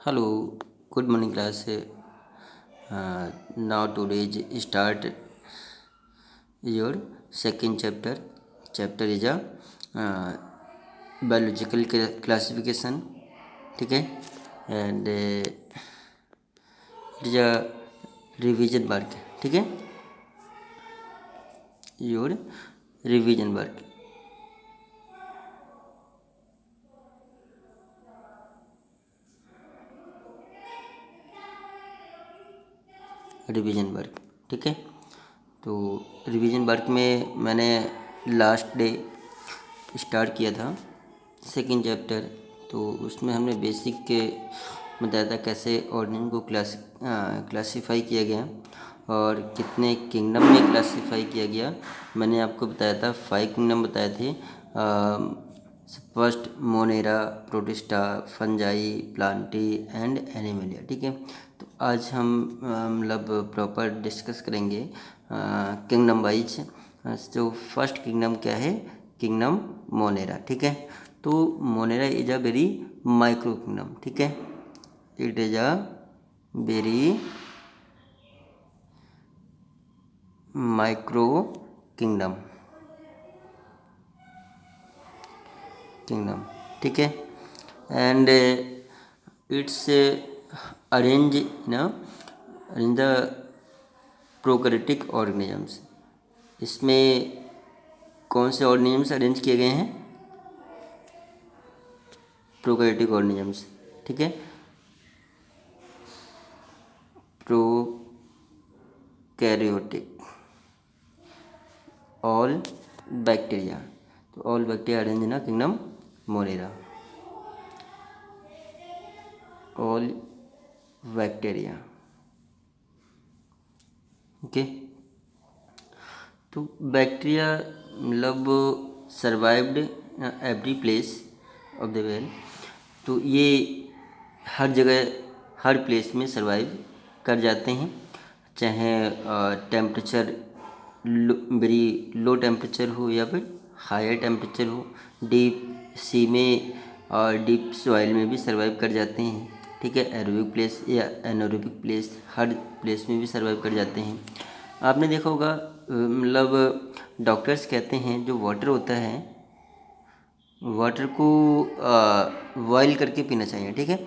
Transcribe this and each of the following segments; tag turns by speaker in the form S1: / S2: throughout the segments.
S1: Hello, good morning class. Now today's start your second chapter. Chapter is a biological classification. ठीक है and it is a revision work. ठीक है your revision work. Revision work. ठीक है तो revision work में मैंने last day start किया था सेकंड चैप्टर. तो उसमें हमने बेसिक के बताया था कैसे ऑर्डिनल को क्लासीफाई किया गया और कितने किंगडम में क्लासीफाई किया गया. मैंने आपको बताया था 5 किंगडम बताए थे. First Monera, protista, fungi, Plantae and Animalia. ठीक है तो आज हम मतलब प्रॉपर डिस्कस करेंगे किंगडम वाइज. तो फर्स्ट किंगडम क्या है? Kingdom Monera. ठीक है तो Monera is a very micro kingdom. ठीक है it is a very micro kingdom. ठीक है and it's arrange in the prokaryotic organisms. इसमें कौन से ऑर्गेनिजम्स अरेंज किए गए हैं? Prokaryotic organisms. ठीक है प्रोकैरियोटिक ऑल बैक्टीरिया. तो all bacteria arrange in kingdom Monera. All bacteria. Okay तो बैक्टीरिया मतलब survived every place of the world. तो ये हर जगह हर प्लेस में सर्वाइव कर जाते हैं, चाहे टेम्परेचर वेरी लो टेम्परेचर हो या फिर हायर टेम्परेचर हो. डीप सी में और डीप सॉइल में भी सर्वाइव कर जाते हैं. ठीक है एरोबिक प्लेस या एनोरोबिक प्लेस हर प्लेस में भी सर्वाइव कर जाते हैं. आपने देखा होगा मतलब डॉक्टर्स कहते हैं जो वाटर होता है वाटर को बॉयल करके पीना चाहिए. ठीक है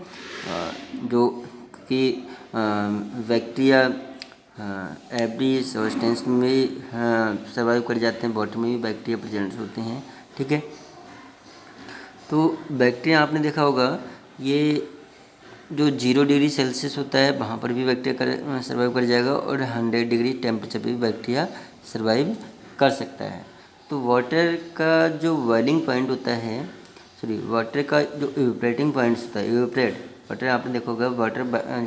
S1: जो कि बैक्टीरिया एवरी सब्सटेंस में सर्वाइव कर जाते हैं. वाटर में भी बैक्टीरिया प्रेजेंट होते हैं. ठीक है तो बैक्टीरिया आपने देखा होगा ये जो 0 डिग्री सेल्सियस होता है वहाँ पर भी बैक्टीरिया सर्वाइव कर जाएगा और 100 डिग्री टेम्परेचर पर भी बैक्टीरिया सर्वाइव कर सकता है. तो वाटर का जो बॉइलिंग पॉइंट होता है वाटर का जो इवेपोरेटिंग पॉइंट्स होता है इवेपोरेट वाटर आपने देखा होगा वाटर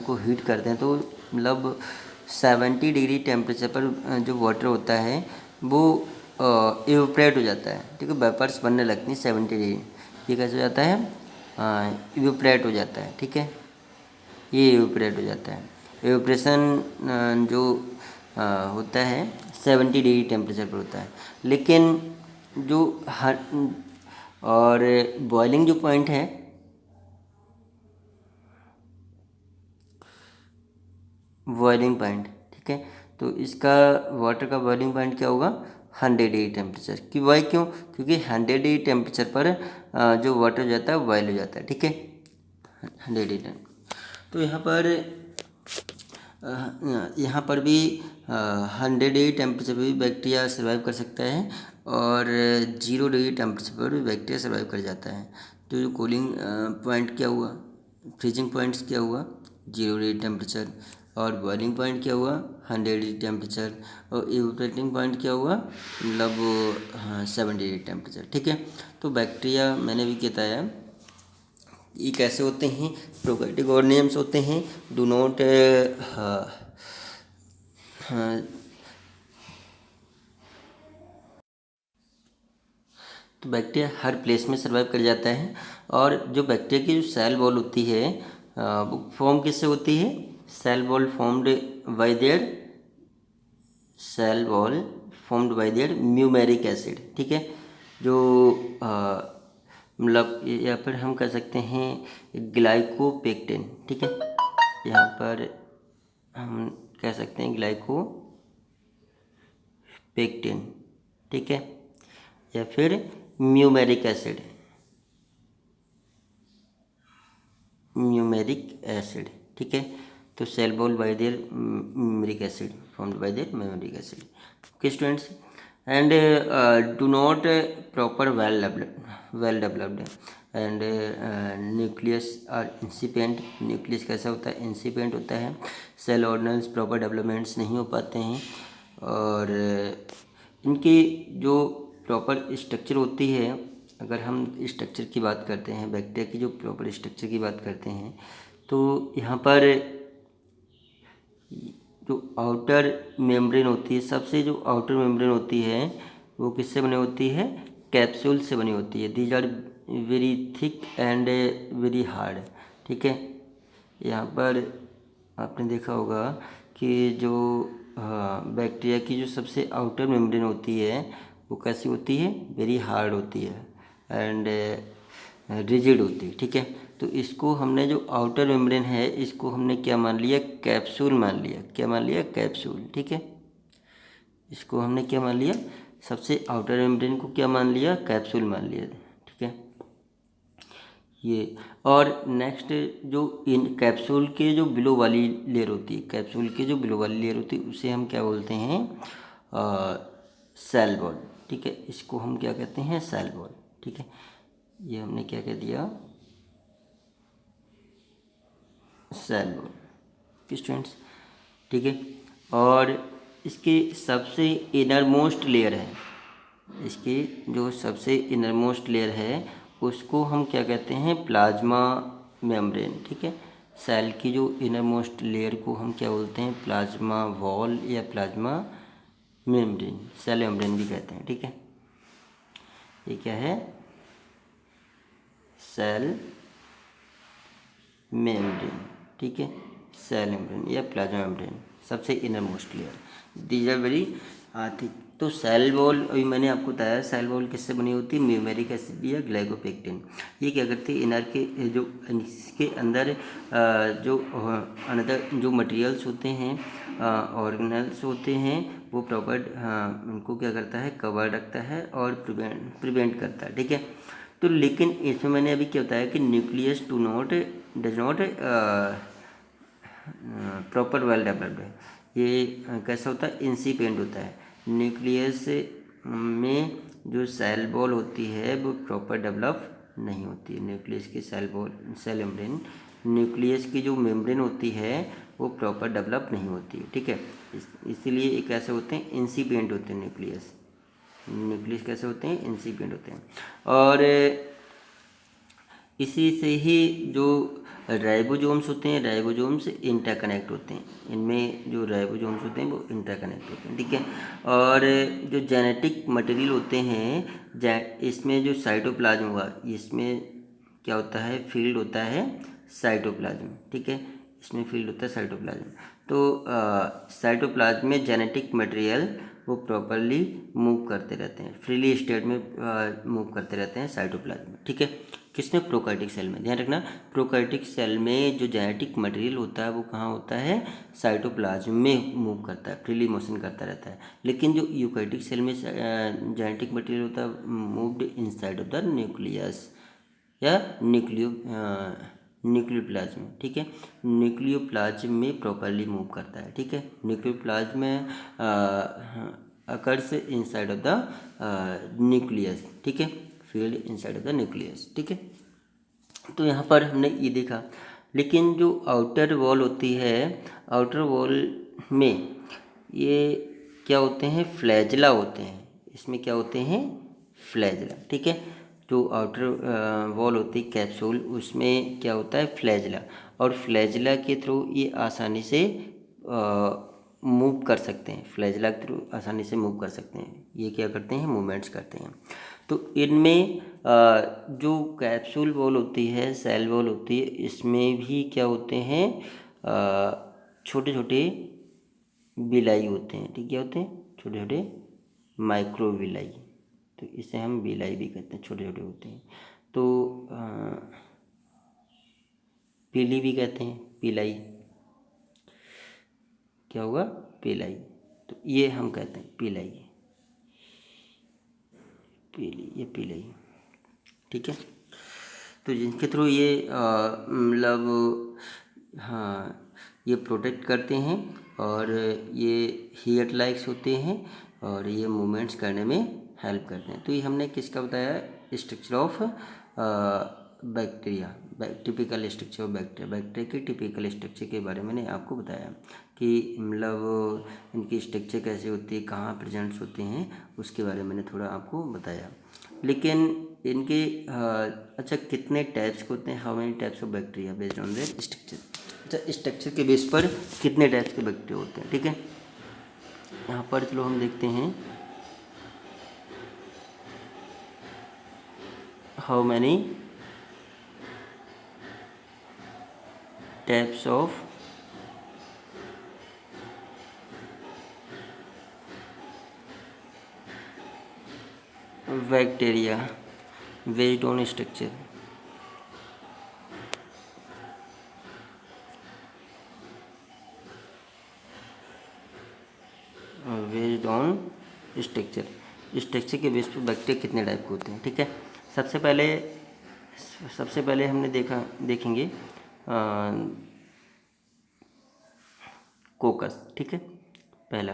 S1: को हीट करते हैं तो मतलब 70 डिग्री टेम्परेचर पर जो वाटर होता है वो इवेपोरेट हो जाता है. ठीक है वेपर्स बनने लगती हैं 70 डिग्री. ये कैसे हो जाता है? इवेपोरेट हो जाता है. ठीक है ये इवेपोरेट हो जाता है. इवेपोरेशन जो होता है 70 डिग्री टेम्परेचर पर होता है. लेकिन जो हर और बॉइलिंग जो पॉइंट है बॉइलिंग पॉइंट. ठीक है तो इसका वाटर का बॉइलिंग पॉइंट क्या होगा? 100 डिग्री टेम्परेचर. कि वाई क्यों? क्योंकि 100 डिग्री टेम्परेचर पर जो वाटर हो जाता है बॉयल हो जाता है. ठीक है 100 डिग्री. तो यहाँ पर भी 100 डिग्री टेम्परेचर पर भी बैक्टीरिया सर्वाइव कर सकता है और 0 डिग्री टेम्परेचर पर भी बैक्टीरिया सर्वाइव कर जाता है. तो जो कूलिंग पॉइंट क्या हुआ? फ्रीजिंग पॉइंट्स क्या हुआ? 0 डिग्री टेम्परेचर. और बॉइलिंग पॉइंट क्या हुआ? 100 डिग्री टेम्परेचर. और इवेपोरेटिंग पॉइंट क्या हुआ? मतलब 70 डिग्री टेम्परेचर. ठीक है तो बैक्टीरिया मैंने भी बताया ये कैसे होते हैं. प्रोकैरियोटिक ऑर्गेनिजम्स होते हैं. डू नॉट तो बैक्टीरिया हर प्लेस में सर्वाइव कर जाता है. और जो बैक्टीरिया की जो सेल वॉल होती है वो फॉर्म किससे होती है? Cell wall formed by their cell wall formed by their muramic acid. ठीक है जो मतलब या फिर हम कह सकते हैं ग्लाइकोपेक्टिन, ठीक है। यहाँ पर हम कह सकते हैं ग्लाइकोपेक्टिन, ठीक है, या फिर म्यूमेरिक एसिड, ठीक है। तो cell wall by their muramic acid, formed by their muramic acid. Okay students, and do not proper well developed and nucleus are incipient. Nucleus कैसा होता है? इंसिपिएंट होता है। सेल ऑर्गेनल्स प्रॉपर डेवलपमेंट्स नहीं हो पाते हैं, और इनकी जो प्रॉपर स्ट्रक्चर होती है, अगर हम स्ट्रक्चर की बात करते हैं, बैक्टीरिया की जो प्रॉपर स्ट्रक्चर की बात करते हैं, तो यहाँ पर जो आउटर मेम्ब्रेन होती है, सबसे जो आउटर मेम्ब्रेन होती है वो किससे बनी होती है? कैप्सूल से बनी होती है। These are very thick and very hard, ठीक है। यहाँ पर आपने देखा होगा कि जो बैक्टीरिया की जो सबसे आउटर मेम्ब्रेन होती है वो कैसी होती है? वेरी हार्ड होती है एंड रिजिड होती है, ठीक है। तो इसको हमने जो आउटर मेम्ब्रेन है इसको हमने क्या मान लिया? कैप्सूल मान लिया। क्या मान लिया? कैप्सूल, ठीक है। इसको हमने क्या मान लिया? सबसे आउटर मेम्ब्रेन को क्या मान लिया? कैप्सूल मान लिया, ठीक है। ये और नेक्स्ट जो इन कैप्सूल के जो बिलो वाली लेयर होती है, कैप्सूल के जो बिलो वाली लेयर होती है उसे हम क्या बोलते हैं? सेल वॉल, ठीक है। इसको हम क्या कहते हैं? सेल वॉल, ठीक है। ये हमने क्या कह दिया? सेल वॉल, स्टूडेंट्स, ठीक है। और इसके सबसे इनरमोस्ट लेयर है, इसकी जो सबसे इनरमोस्ट लेयर है उसको हम क्या कहते हैं? प्लाज्मा मेम्ब्रेन, ठीक है। सेल की जो इनरमोस्ट लेयर को हम क्या बोलते हैं? प्लाज्मा वॉल या प्लाज्मा मेम्ब्रेन, सेल मेम्ब्रेन भी कहते हैं, ठीक है। ये क्या है? सेल मेम्ब्रेन, ठीक है। सेल मेम्ब्रेन या प्लाज्मा मेम्ब्रेन, सबसे inner most layer. These are very thick. तो सेल वॉल अभी मैंने आपको बताया, सेल वॉल किससे बनी होती है? म्यूमेरिक एसिड या ग्लाइकोपेक्टिन। ये क्या करती है? इनर के जो इसके अंदर जो अनदर जो मटेरियल्स होते हैं, ऑर्गेनल्स होते हैं, वो प्रॉपर उनको क्या करता है? कवर रखता है और प्रिवेंट करता है, ठीक है। तो लेकिन इसमें मैंने अभी क्या बताया कि nucleus does not proper well developed है। ये कैसा होता है? इंसिपिएंट होता है। न्यूक्लियस में जो सेल वॉल होती है वो प्रॉपर डेवलप नहीं होती है। न्यूक्लियस की सेल मेम्ब्रेन, न्यूक्लियस की जो मेम्ब्रेन होती है वो प्रॉपर डेवलप नहीं होती है, ठीक है। इसीलिए ये कैसे होते हैं? इंसिपिएंट होते हैं न्यूक्लियस कैसे होते हैं? इंसिपिएंट होते हैं। और इसी से ही जो राइबोसोम्स होते हैं, राइबोसोम्स इंटरकनेक्ट होते हैं। इनमें जो राइबोसोम्स होते हैं वो इंटरकनेक्ट होते हैं, ठीक है। और जो जेनेटिक मटेरियल होते हैं, इसमें जो साइटोप्लाज्म हुआ, इसमें क्या होता है? फील्ड होता है साइटोप्लाज्म, ठीक है। इसमें फील्ड होता है साइटोप्लाज्म। तो साइटोप्लाज्म में जेनेटिक मटेरियल वो प्रॉपरली मूव करते रहते हैं, फ्रीली स्टेट में मूव करते रहते हैं साइटोप्लाज्म में, ठीक है। किसमें? प्रोकार्योटिक सेल में। ध्यान रखना, प्रोकार्योटिक सेल में जो जेनेटिक मटेरियल होता है वो कहाँ होता है? साइटोप्लाज्म में मूव करता है, फ्रीली मोशन करता रहता है। लेकिन जो यूकैरियोटिक सेल में जेनेटिक मटेरियल होता है moved inside of the nucleus या न्यूक्लियोप्लाज्म, ठीक है। न्यूक्लियोप्लाज्म में प्रॉपरली मूव करता है, ठीक है। न्यूक्लियोप्लाज्म में occurs inside of the nucleus, ठीक है। Field inside of the nucleus, ठीक है। तो यहाँ पर हमने ये देखा। लेकिन जो आउटर वॉल होती है, आउटर वॉल में ये क्या होते हैं? फ्लैजला होते हैं। इसमें क्या होते हैं? फ्लैजला, ठीक है। जो आउटर वॉल होती है कैप्सूल, उसमें क्या होता है? फ्लैजला। और फ्लैजला के थ्रू ये आसानी से मूव कर सकते हैं, फ्लैजला के थ्रू आसानी से मूव कर सकते हैं। ये क्या करते हैं? मूवमेंट्स करते हैं। तो इनमें जो कैप्सूल वॉल होती है, सेल वॉल होती है, इसमें भी क्या होते हैं? छोटे छोटे बिलाई होते हैं, ठीक, क्या होते हैं? छोटे छोटे माइक्रो बिलाई। तो इसे हम बिलाई भी कहते हैं, छोटे छोटे होते हैं। तो पीली भी कहते हैं, पीलाई, क्या होगा, पीलाई। तो ये हम कहते हैं पीलाई, पीली, ये पीलाई, ठीक है। तो जिनके थ्रू ये मतलब हाँ ये प्रोटेक्ट करते हैं और ये हीट लाइक्स होते हैं और ये मूवमेंट्स करने में हेल्प करते हैं। तो ये हमने किसका बताया, structure of bacteria, typical structure of bacteria, bacteria के टिपिकल स्ट्रक्चर के बारे में मैंने आपको बताया कि मतलब इनकी स्ट्रक्चर कैसे होती है, कहाँ प्रेजेंट्स होते हैं, उसके बारे में मैंने थोड़ा आपको बताया। लेकिन इनके अच्छा कितने टाइप्स के होते हैं, how many types of bacteria based on their structure. अच्छा स्ट्रक्चर के बेस पर कितने टाइप्स के बैक्टीरिया होते हैं, ठीक है। यहाँ पर चलो हम देखते हैं how many types of bacteria based on structure. Based on structure, structure के बेस पर बैक्टीरिया कितने टाइप के होते हैं, ठीक है। सबसे पहले हमने देखेंगे कोकस, ठीक है। पहला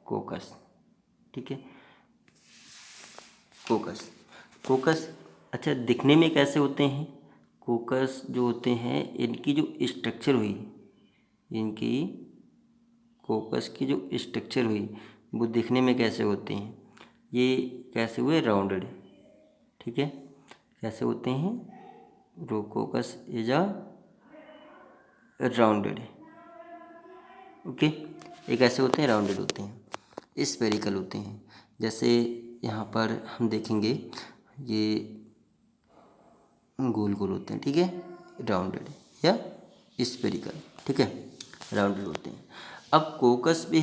S1: कोकस, ठीक है। कोकस, कोकस अच्छा दिखने में कैसे होते हैं, कोकस जो होते हैं इनकी जो स्ट्रक्चर हुई, इनकी कोकस की जो स्ट्रक्चर हुई वो दिखने में कैसे होते हैं, ये कैसे हुए, राउंडेड, ठीक है। कैसे होते हैं, कोकस इज अ राउंडेड, ओके। ये कैसे होते हैं, राउंडेड होते हैं, स्फेरिकल होते हैं। जैसे यहाँ पर हम देखेंगे ये गोल गोल होते हैं, ठीक है, राउंडेड या स्फेरिकल, ठीक है, राउंडेड होते हैं। अब कोकस भी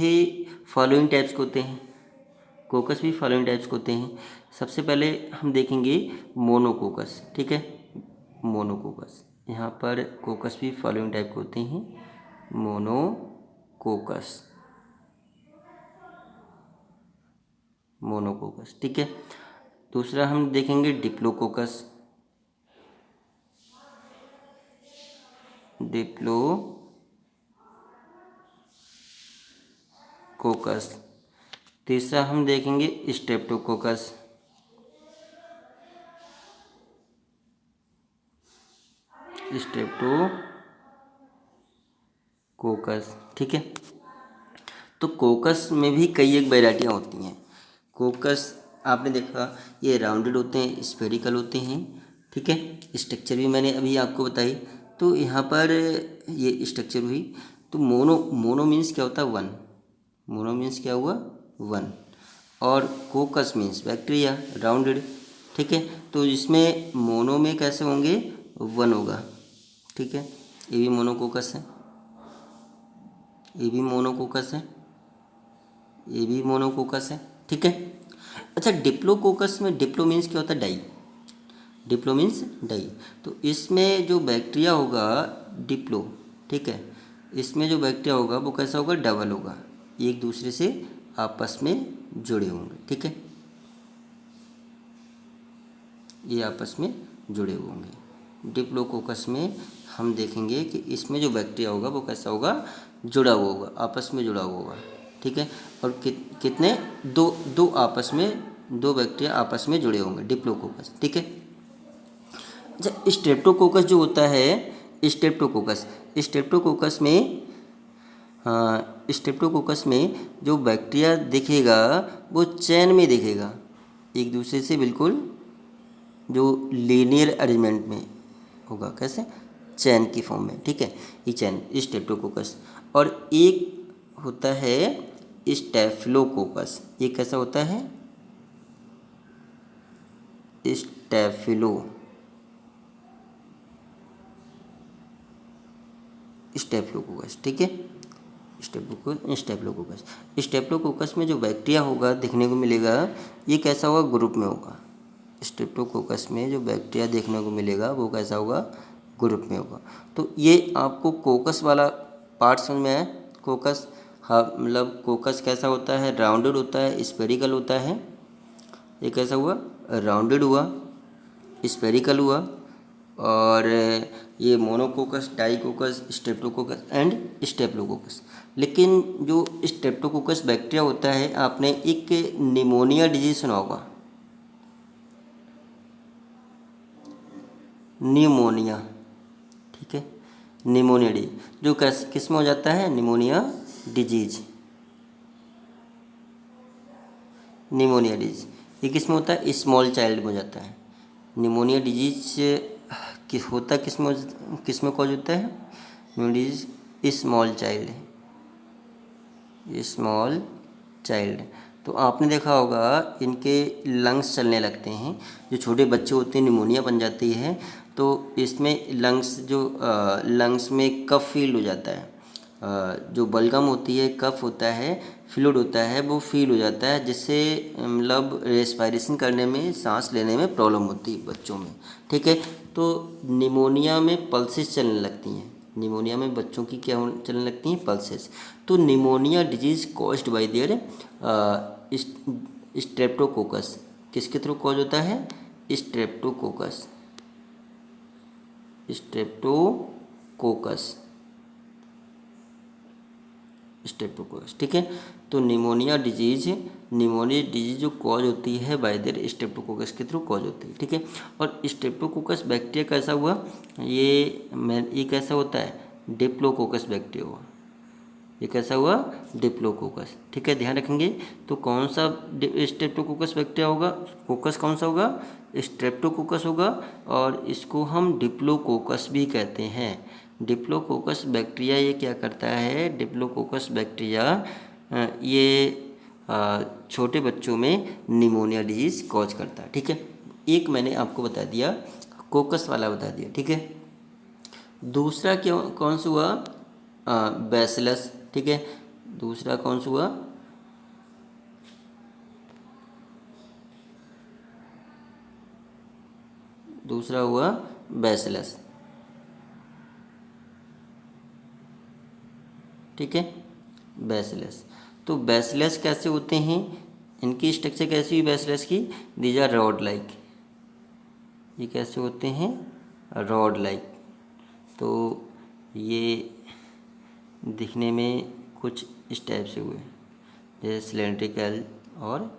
S1: फॉलोइंग टाइप्स के होते हैं, कोकस भी फॉलोइंग टाइप्स के होते हैं। सबसे पहले हम देखेंगे मोनोकोकस, ठीक है, मोनोकोकस। यहाँ पर कोकस भी फॉलोइंग टाइप के होते हैं, मोनोकोकस, मोनोकोकस, ठीक है। दूसरा हम देखेंगे डिप्लोकोकस, डिप्लोकोकस। तीसरा हम देखेंगे स्ट्रेप्टोकोकस, स्ट्रेप्टोकोकस, ठीक है। तो कोकस में भी कई एक वैरायटियाँ होती हैं। कोकस आपने देखा ये राउंडेड होते हैं, स्फेरिकल होते हैं, ठीक है। स्ट्रक्चर भी मैंने अभी आपको बताई। तो यहाँ पर ये स्ट्रक्चर हुई। तो मोनो मीन्स क्या होता है, वन, मोनो मीन्स क्या हुआ, वन। और कोकस मीन्स बैक्टीरिया, राउंडेड, ठीक है। तो इसमें मोनो में कैसे होंगे, वन होगा, ठीक है। ये भी मोनोकोकस है, ये भी मोनोकोकस है, ये भी मोनोकोकस है, ठीक है। अच्छा डिप्लोकोकस में, डिप्लो मीन्स क्या होता है, डाई, डिप्लो मीन्स डाई। तो इसमें जो बैक्टीरिया होगा डिप्लो, ठीक है, इसमें जो बैक्टीरिया होगा वो कैसा होगा, डबल होगा, एक दूसरे से आपस में जुड़े होंगे, ठीक है, ये आपस में जुड़े हुए होंगे। डिप्लोकोकस में हम देखेंगे कि इसमें जो बैक्टीरिया होगा वो कैसा होगा, जुड़ा हुआ होगा, आपस में जुड़ा हुआ होगा, ठीक है। और कितने, दो दो आपस में, दो बैक्टीरिया आपस में जुड़े होंगे, डिप्लोकोकस, ठीक है। अच्छा स्ट्रेप्टोकोकस जो होता है, स्ट्रेप्टोकोकस, स्ट्रेप्टोकोकस में स्ट्रेप्टोकोकस में जो बैक्टीरिया दिखेगा वो चैन में दिखेगा, एक दूसरे से बिल्कुल जो लीनियर अरेंजमेंट में होगा, कैसे, चैन की फॉर्म में, ठीक है, ये चैन स्ट्रेप्टोकोकस। और एक होता है स्टैफिलोकोकस, ये कैसा होता है, स्टैफिलोकोकस, ठीक है, स्टेप्लोकोकस। स्टेप्लोकोकस में जो बैक्टीरिया होगा देखने को मिलेगा, ये कैसा होगा, ग्रुप में होगा। स्टेप्टोकोकस में जो बैक्टीरिया देखने को मिलेगा वो कैसा होगा, ग्रुप में होगा। तो ये आपको कोकस वाला पार्ट समझ में आया। कोकस, हाँ, मतलब कोकस कैसा होता है, राउंडेड होता है, स्फेरिकल होता है। ये कैसा हुआ, राउंडेड हुआ, स्फेरिकल हुआ। और ये मोनोकोकस, डाइकोकस, स्ट्रेप्टोकोकस एंड स्टेप्लोकोकस। लेकिन जो स्ट्रेप्टोकोकस बैक्टीरिया होता है, आपने एक निमोनिया डिजीज सुना होगा, निमोनिया, ठीक है, निमोनिया डिजीज जो किस में हो जाता है, निमोनिया डिजीज। निमोनिया डिजीज ये किस में होता है, स्मॉल चाइल्ड में हो जाता है। निमोनिया डिजीज होता किस में कॉज होता है, pneumonia disease small child, small child. तो आपने देखा होगा इनके लंग्स चलने लगते हैं, जो छोटे बच्चे होते हैं निमोनिया बन जाती है, तो इसमें लंग्स में कफ फील हो जाता है। जो बलगम होती है, कफ होता है, फ्लूइड होता है, वो फील हो जाता है, जिससे मतलब रेस्पायरेशन करने में, सांस लेने में प्रॉब्लम होती है बच्चों में, ठीक है। तो निमोनिया में पल्सेस चलने लगती हैं, निमोनिया में बच्चों की क्या चलने लगती हैं, पल्सेस। तो pneumonia disease caused by there Streptococcus, किसके थ्रू कॉज होता है, स्ट्रेप्टोकोकस, स्ट्रेप्टोकोकस, स्ट्रेप्टोकोकस, ठीक है। तो निमोनिया डिजीज जो कॉज होती है बाय देयर स्ट्रेप्टोकोकस के थ्रू कॉज होती है, ठीक है। और स्ट्रेप्टोकोकस बैक्टीरिया कैसा हुआ, ये कैसा होता है, डिप्लोकोकस बैक्टीरिया हुआ, ये कैसा हुआ, डिप्लोकोकस, ठीक है, ध्यान रखेंगे। तो कौन सा स्ट्रेप्टोकोकस बैक्टीरिया होगा, कोकस कौन सा होगा, स्ट्रेप्टोकोकस होगा, और इसको हम डिप्लोकोकस भी कहते हैं। डिप्लोकोकस बैक्टीरिया ये क्या करता है, डिप्लोकोकस बैक्टीरिया ये छोटे बच्चों में निमोनिया डिजीज कॉज करता है, ठीक है। एक मैंने आपको बता दिया, कोकस वाला बता दिया, ठीक है। दूसरा क्या, कौन सा हुआ, बैसिलस, ठीक है। दूसरा कौन सा हुआ, दूसरा हुआ बैसिलस, ठीक है, बैसिलस। तो बैसिलस कैसे होते हैं, इनकी स्ट्रक्चर कैसी हुई बैसिलस की, दीज आर रॉड लाइक, ये कैसे होते हैं, रॉड लाइक। तो ये दिखने में कुछ इस टाइप से हुए, जैसे सिलेंड्रिकल और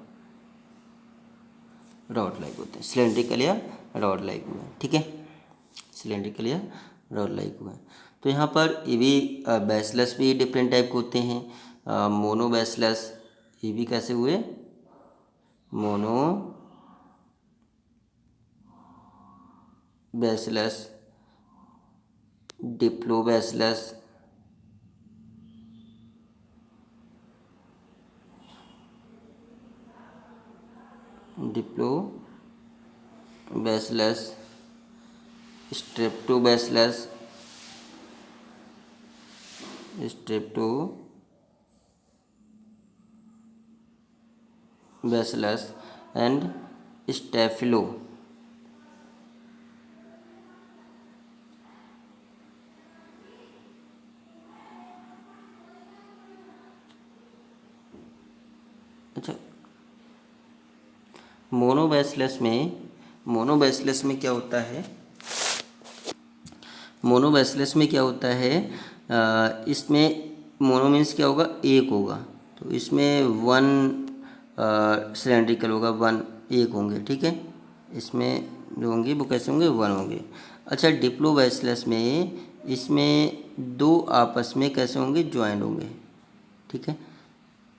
S1: रॉड लाइक होते हैं, सिलेंड्रिकल या रॉड लाइक हुए, ठीक है, सिलेंड्रिकल या रॉड लाइक हुए। तो यहाँ पर ये भी बैसिलस भी डिफरेंट टाइप के होते हैं। मोनो बैसिलस, ये भी कैसे हुए, mono bacillus, diplo bacillus, diplo bacillus, streptobacillus, streptobacillus and staphylo. अच्छा, मोनोबैसिलस में क्या होता है, मोनोबैसिलस में क्या होता है, इसमें मोनो मीन्स क्या होगा, एक होगा, तो इसमें वन सिलेंड्रिकल होगा, वन एक होंगे, ठीक है। इसमें जो होंगे वो कैसे होंगे, वन होंगे। अच्छा, डिप्लोबैसिलस में इसमें दो आपस में कैसे होंगे, ज्वाइंट होंगे, ठीक है।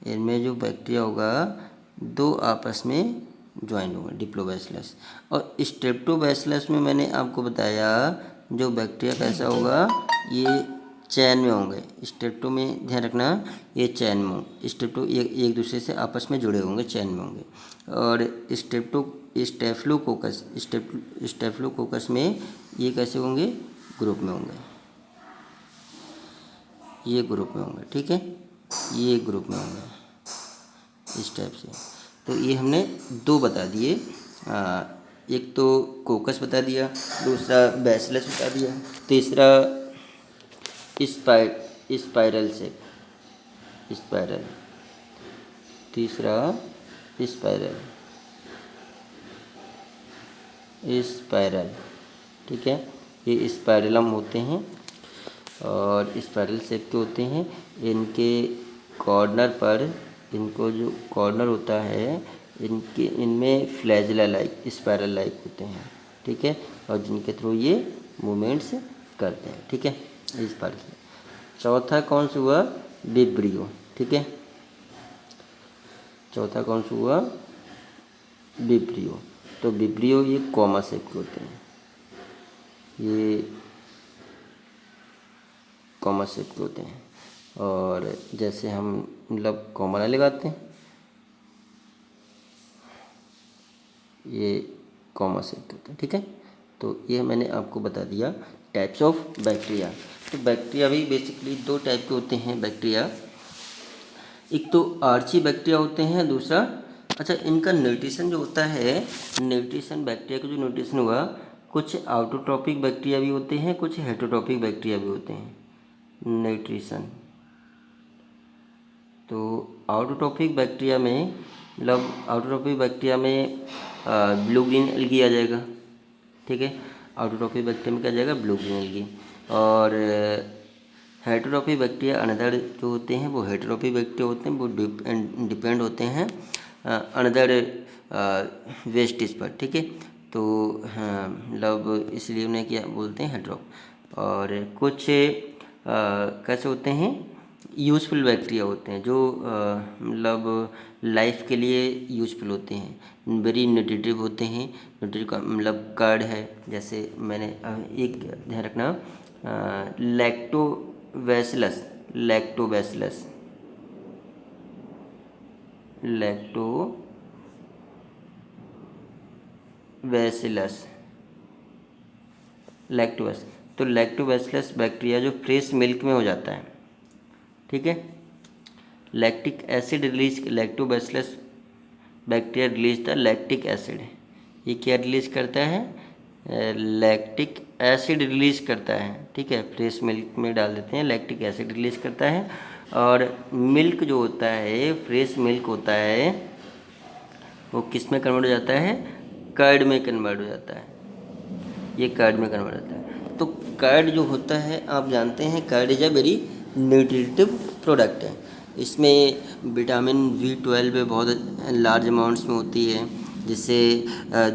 S1: इनमें जो बैक्टीरिया होगा दो आपस में ज्वाइन होगा, डिप्लोबैसिलस। और स्ट्रेप्टोबैसिलस में मैंने आपको बताया जो बैक्टीरिया कैसा होगा, ये चैन में होंगे। स्ट्रेप्टो में ध्यान रखना, ये चैन में होंगे, स्ट्रेप्टो एक दूसरे से आपस में जुड़े होंगे, चैन में होंगे। और स्टेफ्लोकोकस में ये कैसे होंगे, ग्रुप में होंगे, ये ग्रुप में होंगे, ठीक है, ये ग्रुप में होंगे इस टाइप से। तो ये हमने दो बता दिए, एक तो कोकस बता दिया, दूसरा बैसिलस बता दिया, तीसरा स्पाइरल शेप, स्पाइरल, तीसरा स्पाइरल, स्पाइरल, ठीक है, ये स्पाइरलम होते हैं और स्पाइरल शेप के होते हैं। इनके कॉर्नर पर, इनको जो कॉर्नर होता है इनमें फ्लैजिला लाइक, स्पाइरल लाइक होते हैं, ठीक है, और जिनके थ्रू ये मूवमेंट्स करते हैं, ठीक है, इस पार्ट से। चौथा कौन सा हुआ? विब्रियो, ठीक है, चौथा कौन सा हुआ? विब्रियो। तो विब्रियो ये कॉमा शेप के होते हैं, ये कॉमा शेप के होते हैं, और जैसे हम मतलब कॉमा नहीं लगाते हैं, ये कॉमा शेप के होते हैं, ठीक है। तो ये मैंने आपको बता दिया टाइप्स ऑफ बैक्टीरिया। तो बैक्टीरिया भी बेसिकली दो टाइप के होते हैं बैक्टीरिया, एक तो आर्ची बैक्टीरिया होते हैं, दूसरा, अच्छा इनका न्यूट्रिशन जो होता है, न्यूट्रिशन बैक्टीरिया का जो न्यूट्रिशन हुआ, कुछ ऑटोट्रॉपिक बैक्टीरिया भी होते हैं, कुछ हेटरोट्रॉपिक बैक्टीरिया भी होते हैं न्यूट्रिशन। तो ऑटोट्रॉपिक बैक्टीरिया में, मतलब ऑटोट्रॉपिक बैक्टीरिया में ब्लू ग्रीन एल्गी आ जाएगा, ठीक है, ऑटोट्रॉपिक बैक्टीरिया में क्या आ जाएगा? Blue green algae. और हेटरोट्रॉपिक बैक्टीरिया अनदर जो होते हैं वो हेटरोट्रॉपिक बैक्टीरिया होते हैं, वो डिपेंड होते हैं अनदर वेस्टिज पर, ठीक है। तो हाँ, मतलब इसलिए उन्हें क्या बोलते हैं? हेटरोप। और कुछ कैसे होते हैं? यूज़फुल बैक्टीरिया होते हैं, जो मतलब लाइफ के लिए यूज़फुल होते हैं, वेरी न्यूट्रिटिव होते हैं। न्यूट्रिटिव का मतलब कर्ड है, जैसे मैंने एक ध्यान रखना, लैक्टोबैसिलस, लैक्टोबैसिलस, लैक्टोबैसिलस, लैक्टोबैस। तो लैक्टोबैसिलस बैक्टीरिया जो फ्रेश मिल्क में हो जाता है, ठीक है, lactic acid release, lactobacillus bacteria release the lactic acid. ये क्या रिलीज करता है? लैक्टिक एसिड रिलीज करता है, ठीक है, फ्रेश मिल्क में डाल देते हैं, लैक्टिक एसिड रिलीज करता है। और मिल्क जो होता है, फ्रेश मिल्क होता है, वो किस में कन्वर्ट हो जाता है? कर्ड में कन्वर्ट हो जाता है, ये कर्ड में कन्वर्ट होता है। तो कर्ड जो होता है, आप जानते हैं curd is a very nutritive product है। इसमें विटामिन B12 बहुत लार्ज अमाउंट्स में होती है, जिससे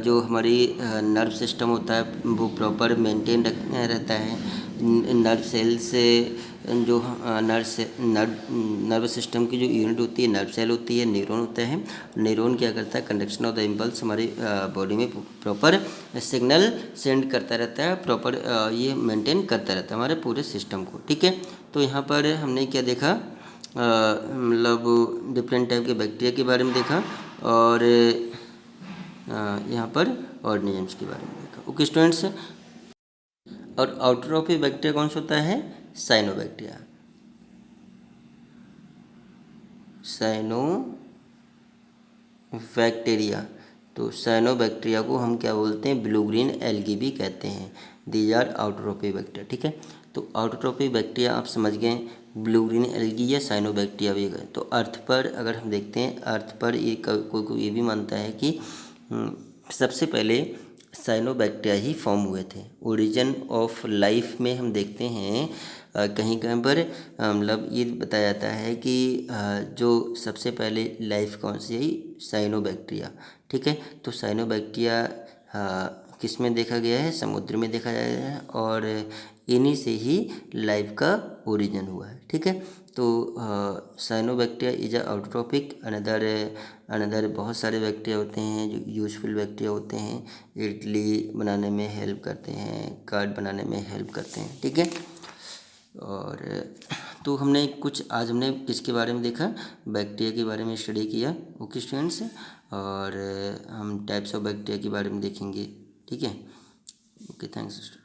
S1: जो हमारी नर्व सिस्टम होता है वो प्रॉपर मेंटेन रहता है। नर्व सेल से जो नर्व सिस्टम की जो यूनिट होती है, नर्व सेल होती है, न्यूरॉन होता है। न्यूरॉन क्या करता है? कंडक्शन ऑफ द इम्पल्स हमारी बॉडी में प्रॉपर सिग्नल सेंड करता रहता है, प्रॉपर ये मेंटेन करता रहता है हमारे पूरे सिस्टम को, ठीक है। तो यहाँ पर हमने क्या देखा? मतलब डिफरेंट टाइप के बैक्टीरिया के बारे में देखा, और यहाँ पर ऑर्गेनिजम्स के बारे में देखा। ओके स्टूडेंट्स, और आउटरॉपिक बैक्टीरिया कौन सा होता है? Cyanobacteria, cyanobacteria. तो साइनोबैक्टीरिया को हम क्या बोलते हैं? ब्लू ग्रीन एल्गी भी कहते हैं। दीज आर आउटरॉपिक बैक्टीरिया, ठीक है। तो आउटरॉपिक बैक्टीरिया आप समझ गए, ब्लू ग्रीन एल्गी या साइनोबैक्टीरिया भी गए। तो अर्थ पर अगर हम देखते हैं, अर्थ पर ये कोई ये भी मानता है कि सबसे पहले साइनोबैक्टीरिया ही फॉर्म हुए थे। ओरिजिन ऑफ लाइफ में हम देखते हैं कहीं कहीं पर मतलब ये बताया जाता है कि जो सबसे पहले लाइफ कौन सी है? साइनोबैक्टीरिया, ठीक है। तो साइनोबैक्टीरिया किस में देखा गया है? समुद्र में देखा गया है, और इन्हीं से ही लाइफ का ओरिजिन हुआ है, ठीक है। तो साइनोबैक्टीरिया इज आउटरॉपिक। अनदर बहुत सारे बैक्टीरिया होते हैं जो यूजफुल बैक्टीरिया होते हैं, इडली बनाने में हेल्प करते हैं, कर्ड बनाने में हेल्प करते हैं, ठीक है। और तो हमने हमने किसके बारे में देखा? बैक्टीरिया के बारे में स्टडी किया, ओके स्टूडेंट्स। और हम टाइप्स ऑफ बैक्टीरिया के बारे में देखेंगे, ठीक है। Okay, thanks.